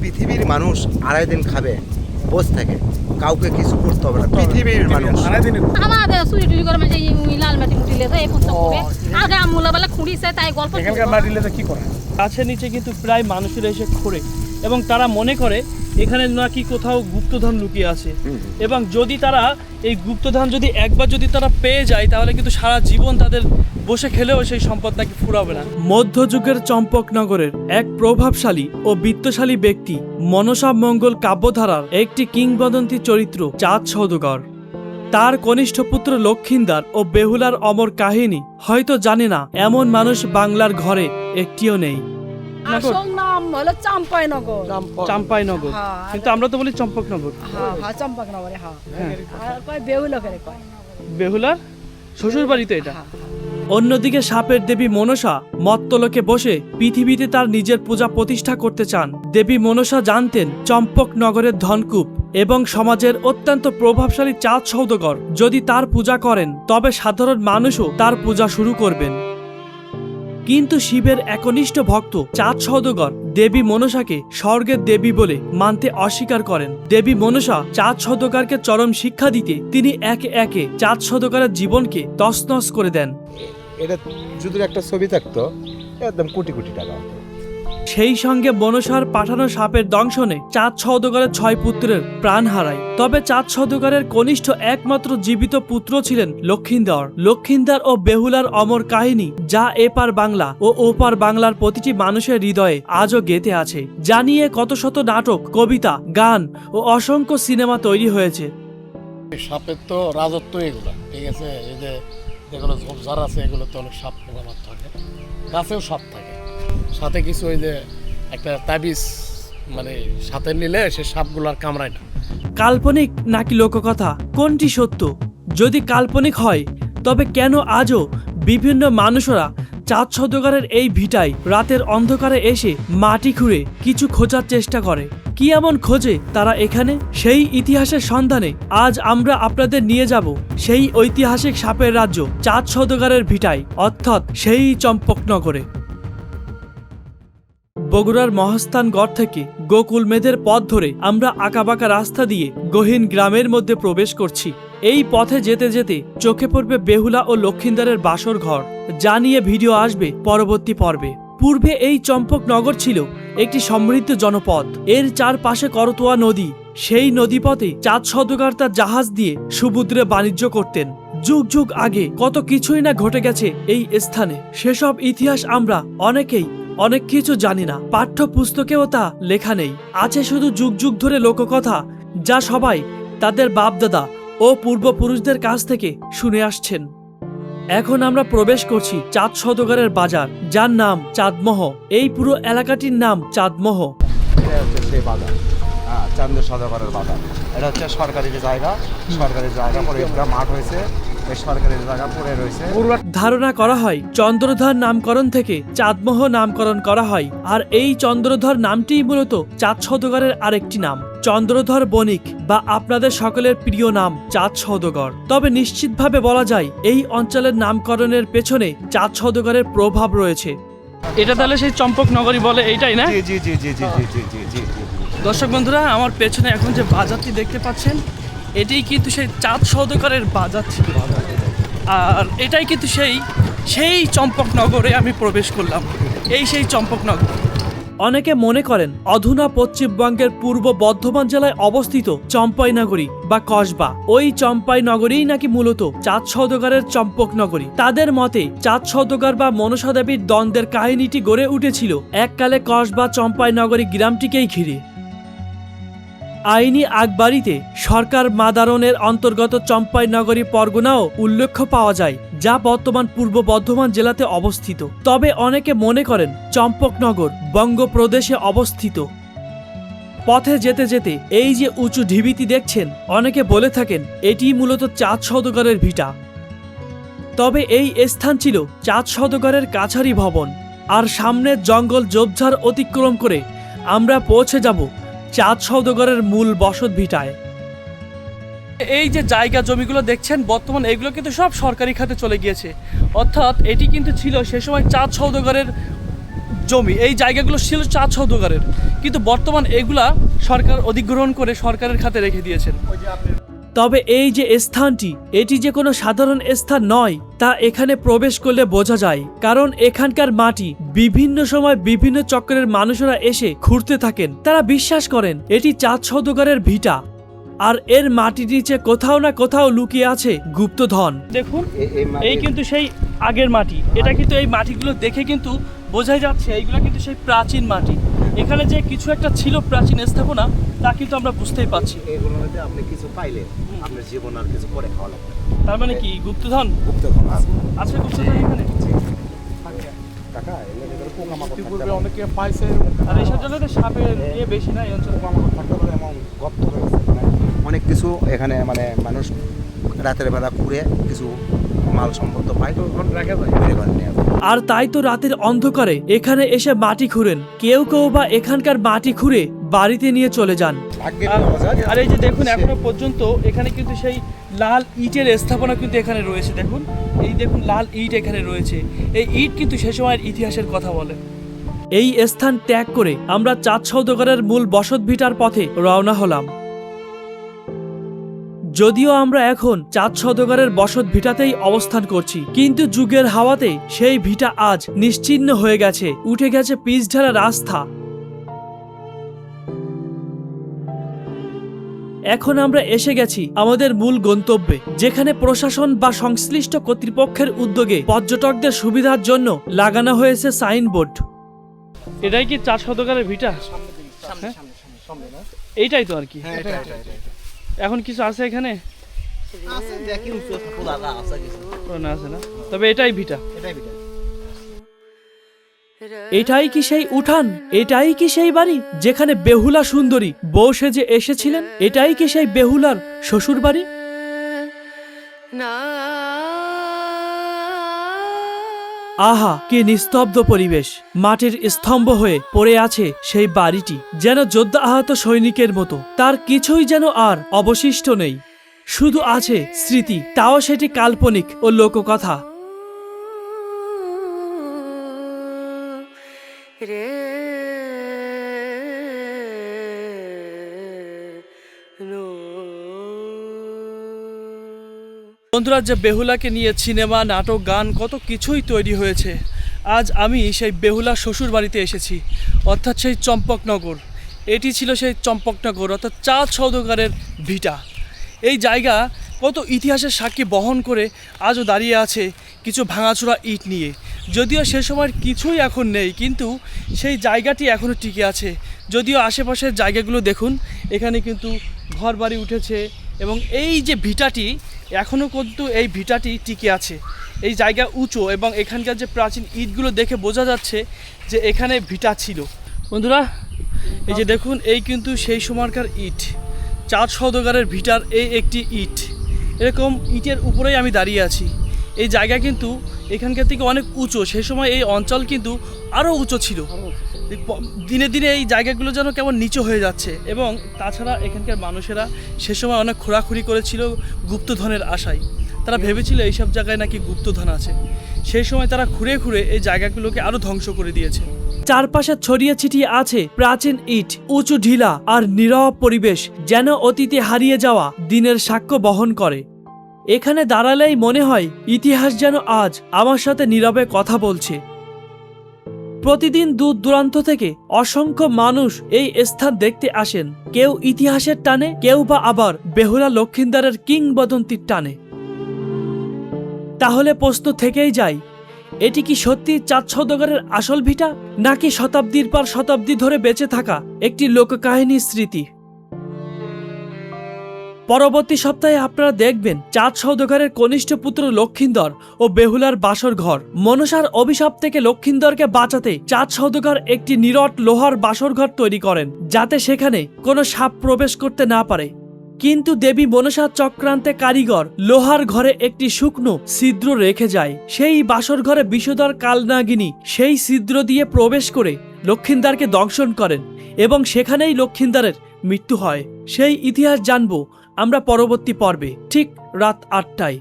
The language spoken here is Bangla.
পৃথিবীর মানুষ 2.5 দিন খাবে, বসে থাকে, কাউকে কিছু করতে হবে না। পৃথিবীর মানুষ আমাদের চুরি টুরি করে মানে লাল মাটি মুটিলে এই পর্যন্ত করে আর গাম মুলাবেলা খুঁড়িছে তাই গল্প এখানকার মাটিলে কি করে গাছের নিচে কিন্তু প্রায় মানুষেরা এসে খোঁড়ে এবং তারা মনে করে এখানে নাকি কোথাও গুপ্তধন লুকিয়ে আছে এবং যদি তারা এই গুপ্তধন যদি একবার যদি তারা পেয়ে যায় তাহলে কিন্তু সারা জীবন তাদের বসে খেলেও সেই সম্পদ নাকি ফুরাবে না। মধ্যযুগের চম্পকনগরের এক প্রভাবশালী ও বিত্তশালী ব্যক্তি মনসা মঙ্গল কাব্যধারার একটি কিংবদন্তি চরিত্র চাঁদ সওদাগর। তার কনিষ্ঠ পুত্র লক্ষিন্দর ও বেহুলার অমর কাহিনী হয়তো জানে না এমন মানুষ বাংলার ঘরে একটিও নেই। আসল নাম হলো চাম্পাইনগর। চাম্পাইনগর, কিন্তু আমরা তো বলি চম্পকনগর। হ্যাঁ চম্পকনগরে, হ্যাঁ। আর কয় বেহুলা করে কয়। বেহুলার শ্বশুর বাড়ি তো এটা। অন্যদিকে সাপের দেবী মনসা মত্তলোকে বসে পৃথিবীতে তার নিজের পূজা প্রতিষ্ঠা করতে চান। দেবী মনসা জানতেন চম্পকনগরের ধনকূপ এবং সমাজের অত্যন্ত প্রভাবশালী চাঁদ সওদাগর যদি তার পূজা করেন তবে সাধারণ মানুষও তার পূজা শুরু করবেন। কিন্তু শিবের একনিষ্ঠ ভক্ত চাঁদ সওদাগর দেবী মনসাকে স্বর্গের দেবী বলে মানতে অস্বীকার করেন। দেবী মনসা চাঁদ সওদাগরকে চরম শিক্ষা দিতে তিনি একে একে চাঁদ সওদাগরের জীবনকে তছনছ করে দেন। এটা যদি একটা ছবি থাকতো একদম কোটি কোটি টাকা। সেই সঙ্গে মনসার পাঠানো সাপের দংশনে চাঁদ সওদাগরের 6 পুত্রের প্রাণ হারায়। তবে চাঁদ সওদাগরের কনিষ্ঠ একমাত্র জীবিত পুত্র ছিলেন লক্ষিন্দর। লক্ষিন্দর ও বেহুলার অমর কাহিনী যা এপার বাংলা ও ওপার বাংলার প্রতিটি মানুষের হৃদয়ে আজও গেঁথে আছে, যা নিয়ে কত শত নাটক, কবিতা, গান ও অসংখ্য সিনেমা তৈরি হয়েছে। সাপের তো রাজত্ব এগুলো, ঠিক আছে। এই যে যেগুলো ঝোপঝাড় আছে এগুলো তো অনেক সাপ পোকামার থাকে, গাছেও সাপ থাকে, সাথে কিছু ওই যে একটা তাবিজ মানে সাথে নিলে সে সাপগুলো আর কামড়ায় না। কাল্পনিক নাকি লোককথা, কোনটি সত্য? যদি কাল্পনিক হয় তবে কেন আজও বিভিন্ন মানুষরা চাঁদ সওদাগরের এই ভিটায় রাতের অন্ধকারে এসে মাটি খুঁড়ে কিছু খোঁজার চেষ্টা করে? কি এমন খোঁজে তারা এখানে? সেই ইতিহাসের সন্ধানে আজ আমরা আপনাদের নিয়ে যাব সেই ঐতিহাসিক সাপের রাজ্য চাঁদ সওদাগরের ভিটায়, অর্থাৎ সেই চম্পকনগরে। বগুড়ার মহাস্থানগড় থেকে গোকুল মেধের পথ ধরে আমরা আঁকাবাঁকা রাস্তা দিয়ে গহীন গ্রামের মধ্যে প্রবেশ করছি। এই পথে যেতে যেতে চোখে পড়বে বেহুলা ও লক্ষিন্দরের বাসর ঘর, যা নিয়ে ভিডিও আসবে পরবর্তী পর্বে। পূর্বে এই চম্পকনগর ছিল একটি সমৃদ্ধ জনপদ। এর চারপাশে করতোয়া নদী। সেই নদীপথে চাঁদ সওদাগর তার জাহাজ দিয়ে সমুদ্রে বাণিজ্য করতেন। যুগ যুগ আগে কত কিছুই না ঘটে গেছে এই স্থানে। সেসব ইতিহাস আমরা অনেকেই অনেক কিছু জানি না, পাঠ্য পুস্তকেও তা লেখা নেই। আছে শুধু যুগ যুগ ধরে লোককথা, যা সবাই তাদের বাপদাদা ও পূর্বপুরুষদের কাছ থেকে শুনে আসছেন। এখন আমরা প্রবেশ করছি চাঁদ সওদাগরের বাজার, যার নাম চাঁদমোহ। এই পুরো এলাকাটির নাম চাঁদমোহ। এটা হচ্ছে সেই বাজার, চাঁদ সওদাগরের বাজার। এটা হচ্ছে সরকারি জায়গা, পরে একটা মাঠ হয়েছে, এই সরকারি জায়গা পড়ে রয়েছে। ধারণা করা হয় চন্দ্রধর নামকরণ থেকে চাঁদমোহ নামকরণ করা হয়, আর এই চন্দ্রধর নামটিই মূলত চাঁদ সওদাগরের আরেকটি নাম, চন্দ্রধর বণিক, বা আপনাদের সকলের প্রিয় নাম চাঁদ সওদাগর। তবে নিশ্চিতভাবে বলা যায় এই অঞ্চলের নামকরণের পেছনে চাঁদ সওদাগরের প্রভাব রয়েছে। এটা তাহলে সেই চম্পকনগরী বলে, এইটাই না? জি জি জি জি জি জি জি জি জি জি। দর্শক বন্ধুরা, আমার পেছনে এখন যে বাজারটি দেখতে পাচ্ছেন এটাই কিন্তু সেই চাঁদ সওদাগরের বাজার ছিল, আর এটাই কিন্তু সেই চম্পকনগরে আমি প্রবেশ করলাম। এই সেই চম্পকনগর। অনেকে মনে করেন অধুনা পশ্চিমবঙ্গের পূর্ব বর্ধমান জেলায় অবস্থিত চম্পাইনগরী বা কসবা, ওই চম্পাইনগরীই নাকি মূলত চাঁদ সওদাগরের চম্পকনগরী। তাদের মতে চাঁদ সওদাগর বা মনসা দেবীর দ্বন্দ্বের কাহিনীটি গড়ে উঠেছিল এককালে কসবা চম্পাইনগরী গ্রামটিকেই ঘিরে। আইনি আকবারিতে সরকার মাদারনের অন্তর্গত চম্পাইনগরী পরগনাও উল্লেখ পাওয়া যায়, যা বর্তমান পূর্ব বর্ধমান জেলাতে অবস্থিত। তবে অনেকে মনে করেন চম্পকনগর বঙ্গপ্রদেশে অবস্থিত। পথে যেতে যেতে এই যে উঁচু ঢিবিটি দেখছেন, অনেকে বলে থাকেন এটি মূলত চাঁদ সওদাগরের ভিটা। তবে এই স্থান ছিল চাঁদ সওদাগরের কাছারি ভবন। আর সামনের জঙ্গল ঝোপঝাড় অতিক্রম করে আমরা পৌঁছে যাব চাঁদ সওদাগরের মূল বসত ভিটায়। এই যে জায়গা জমিগুলো দেখছেন বর্তমান এগুলো কিন্তু সব সরকারি খাতে চলে গিয়েছে, অর্থাৎ এটি কিন্তু ছিল সে সময় চাঁদ সওদাগরের জমি। এই জায়গাগুলো ছিল চাঁদ সওদাগরের, কিন্তু বর্তমান এগুলা সরকার অধিগ্রহণ করে সরকারের খাতে রেখে দিয়েছেন। তবে এই যে স্থানটি, এটি যে কোনো সাধারণ স্থান নয় তা এখানে প্রবেশ করলে বোঝা যায়, কারণ এখানকার মাটি বিভিন্ন সময় বিভিন্ন চক্রের মানুষেরা এসে খুঁড়তে থাকেন। তারা বিশ্বাস করেন এটি চাঁদ সওদাগরের ভিটা, আর এর মাটির নিচে কোথাও না কোথাও লুকিয়ে আছে গুপ্তধন। দেখুন এই কিন্তু সেই আগের মাটি, এটা কিন্তু এই মাটিগুলো দেখে কিন্তু বোঝাই যাচ্ছে এইগুলো কিন্তু সেই প্রাচীন মাটি। এখানে যে কিছু একটা ছিল প্রাচীন স্থাপনা তা কিন্তু আমরা বুঝতেই পারছি। এগুলোর মধ্যে আপনি কিছু পাইলে আপনার জীবন আর কিছু করে খাওয়া লাগবে। তার মানে কি গুপ্তধন? গুপ্তধন আছে গুপ্তধন এখানে। টাকা এলে ভিতরে পোকামাকড় থাকতে পূর্বে পারে। অনেকে পাইছে আর এইসব জায়গাতে সাপের ইয়ে বেশি না এই অঞ্চলে। পোকামাকড় থাকতে পারে এবং গর্ত রয়েছে মানে অনেক কিছু এখানে মানে মানুষ রাতের বেলা ঘুরে কিছু মাল সম্পদ পায় তো রাখা যায় বের করে নিয়ে আসে। আর তাই তো রাতের অন্ধকারে এখানে এসে মাটি খুঁড়েন, কেউ কেউ বা এখানকার মাটি খুঁড়ে বাড়িতে নিয়ে চলে যান। আর এই যে দেখুন এখনো পর্যন্ত এখানে কিন্তু সেই লাল ইটের স্থাপনা কিন্তু এখানে রয়েছে। দেখুন এই দেখুন লাল ইট এখানে রয়েছে। এই ইট কিন্তু সে সময়ের ইতিহাসের কথা বলে। এই স্থান ত্যাগ করে আমরা চাঁদ সওদাগরের মূল বসত ভিটার পথে রওনা হলাম। যদিও আমরা এখন চাঁদ সওদাগরের বসত ভিটাতেই অবস্থান করছি, কিন্তু যুগের হাওয়াতে সেই ভিটা আজ নিশ্চিহ্ন হয়ে গেছে, উঠে গেছে পিচঢালা রাস্তা। এখন আমরা এসে গেছি আমাদের মূল গন্তব্যে, যেখানে প্রশাসন বা সংশ্লিষ্ট কর্তৃপক্ষের উদ্যোগে পর্যটকদের সুবিধার জন্য লাগানো হয়েছে সাইনবোর্ড। এটাই কি চাঁদ সওদাগরের ভিটা? এইটাই তো আর কি। এখন কিছু আছে এখানে? না, আছে না। তবে এটাই ভিটা। এটাই কি সেই উঠান? এটাই কি সেই বাড়ি যেখানে বেহুলা সুন্দরী বউ সেজে এসেছিলেন? এটাই কি সেই বেহুলার শ্বশুর বাড়ি? আহা, কি নিস্তব্ধ পরিবেশ! মাটির স্তম্ভ হয়ে পড়ে আছে সেই বাড়িটি, যেন যোদ্ধা আহত সৈনিকের মতো। তার কিছুই যেন আর অবশিষ্ট নেই, শুধু আছে স্মৃতি, তাও সেটি কাল্পনিক ও লোককথা। বন্ধুরা, যে বেহুলাকে নিয়ে সিনেমা, নাটক, গান কত কিছুই তৈরি হয়েছে, আজ আমি সেই বেহুলা শ্বশুর বাড়িতে এসেছি, অর্থাৎ সেই চম্পকনগর। এটি ছিল সেই চম্পকনগর, অর্থাৎ চাঁদ সওদাগরের ভিটা। এই জায়গা কত ইতিহাসের সাক্ষী বহন করে আজও দাঁড়িয়ে আছে কিছু ভাঙাচোরা ইট নিয়ে। যদিও সে সময়ের কিছুই এখন নেই, কিন্তু সেই জায়গাটি এখনও টিকে আছে। যদিও আশেপাশের জায়গাগুলো দেখুন, এখানে কিন্তু ঘর বাড়ি উঠেছে এবং এই যে ভিটাটি এখনও কিন্তু এই ভিটাটি টিকে আছে। এই জায়গা উঁচু এবং এখানকার যে প্রাচীন ইটগুলো দেখে বোঝা যাচ্ছে যে এখানে ভিটা ছিল। বন্ধুরা, এই যে দেখুন, এই কিন্তু সেই সময়কার ইট, চাঁদ সওদাগরের ভিটার এই একটি ইট। এরকম ইটের উপরেই আমি দাঁড়িয়ে আছি। এই জায়গা কিন্তু এখানকার থেকে অনেক উঁচু, সেই সময় এই অঞ্চল কিন্তু আরও উঁচু ছিল। দিনে দিনে এই জায়গাগুলো যেন কেমন নিচু হয়ে যাচ্ছে। এবং তাছাড়া এখানকার মানুষেরা সে সময় অনেক খোঁড়াখুড়ি করেছিল গুপ্তধনের আশায়। তারা ভেবেছিল এইসব জায়গায় নাকি গুপ্তধন আছে। সেই সময় তারা খুঁড়ে খুঁড়ে এই জায়গাগুলোকে আরো ধ্বংস করে দিয়েছে। চারপাশে ছড়িয়ে ছিটিয়ে আছে প্রাচীন ইট, উঁচু ঢিলা আর নীরব পরিবেশ, যেন অতীতে হারিয়ে যাওয়া দিনের সাক্ষ্য বহন করে। এখানে দাঁড়ালেই মনে হয় ইতিহাস যেন আজ আমার সাথে নীরবে কথা বলছে। প্রতিদিন দূর দূরান্ত থেকে অসংখ্য মানুষ এই স্থান দেখতে আসেন, কেউ ইতিহাসের টানে, কেউ বা আবার বেহুলা লক্ষিন্দারের কিংবদন্তির টানে। তাহলে প্রশ্ন থেকেই যায়, এটি কি সত্যি চাঁদ সওদাগরের আসল ভিটা, নাকি শতাব্দীর পর শতাব্দী ধরে বেঁচে থাকা একটি লোককাহিনীর স্মৃতি? পরবর্তী সপ্তাহে আপনারা দেখবেন চাঁদ সওদাগরের কনিষ্ঠ পুত্র লক্ষিন্দর ও বেহুলার বাসর ঘর। মনসার অভিশাপ থেকে লক্ষিন্দরকে বাঁচাতে চাঁদ সওদাগর একটি নিরট লোহার বাসর ঘর তৈরি করেন, যাতে সেখানে কোনো সাপ প্রবেশ করতে না পারে। কিন্তু দেবী মনসার চক্রান্তে কারিগর লোহার ঘরে একটি শুকনো ছিদ্র রেখে যায়। সেই বাসর ঘরে বিষধর কালনাগিনী সেই ছিদ্র দিয়ে প্রবেশ করে লক্ষিন্দারকে দংশন করেন এবং সেখানেই লক্ষিন্দারের মৃত্যু হয়। সেই ইতিহাস জানবো আমরা পরবর্তী পর্বে, ঠিক রাত ৮টায়।